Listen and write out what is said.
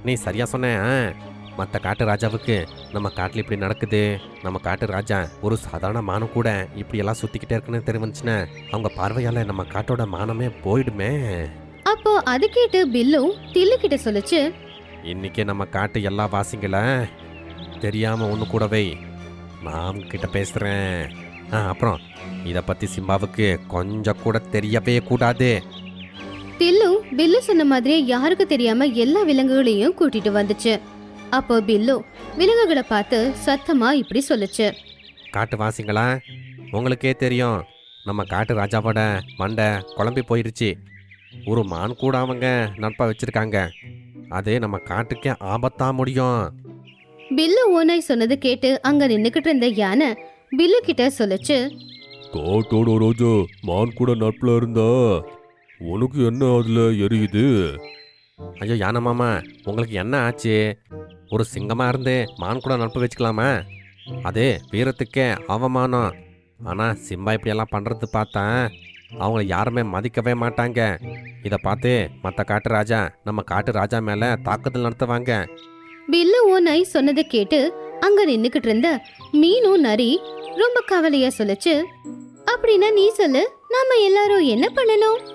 நீ சரியா சொன்ன. மற்ற காட்டு ராஜாவுக்கு நம்ம காட்டில் இப்படி நடக்குது, நம்ம காட்டு ராஜா ஒரு சாதாரண மானம் கூட இப்படியெல்லாம் சுற்றிக்கிட்டே இருக்குன்னு தெரிஞ்சுச்சுன்னா அவங்க பார்வையால் நம்ம காட்டோட மானமே போயிடுமே. அப்போ அது கேட்டு பில்லு டில்லு கிட்ட சொல்லுச்சு. இன்னைக்கு நம்ம காட்டு எல்லா வாசிங்களை தெரியாமல் ஒன்று கூடவே நான் கிட்ட பேசுகிறேன். அப்புறம் இதை பற்றி சிம்பாவுக்கு கொஞ்சம் கூட தெரியவே கூடாது. டில்லு பில்லு சொன்ன மாதிரியே யாருக்கு தெரியாம எல்லா விலங்குகளையும் கூட்டிட்டு வந்துச்சு. அப்போ பில்லு விலங்குகளை பார்த்து சத்தமா இப்படி சொல்லுச்சு. காட்டு வாசிங்களா, உங்களுக்கே தெரியும் நம்ம காட்டு ராஜாவோட மண்டை குழம்பி போயிருச்சு. ஒரு மான் கூட அவங்க நட்பா வச்சிருக்காங்க. அது நம்ம காட்டுக்கே ஆபத்தா முடியும். பில்லு ஓனாய் சொன்னது கேட்டு அங்க நின்னுக்கிட்டு இருந்த யானை பில்லு கிட்ட சொல்லுச்சு. காட்டோட ராஜா மான் கூட நட்புல இருந்தா உனக்கு என்ன அதுல எரியுது? ஐயோ யானை மாமா, உங்களுக்கு என்ன ஆச்சு? ஒரு சிங்கமா இருந்து மான் கூட நட்பு வச்சுக்கலாமா? அது வீரத்துக்கே அவமானம். ஆனா சிம்பா இப்படியெல்லாம் பண்றது பார்த்தா அவங்கள யாருமே மதிக்கவே மாட்டாங்க. இதை பார்த்து மற்ற காட்டு ராஜா நம்ம காட்டு ராஜா மேல தாக்குதல் நடத்துவாங்க. பில்லு ஓனாய் சொன்னதை கேட்டு அங்க நின்னுக்கிட்டு இருந்த மீனும் நரி ரொம்ப கவலையா சொல்லுச்சு. அப்படின்னா நீ சொல்லு, நாம எல்லாரும் என்ன பண்ணணும்?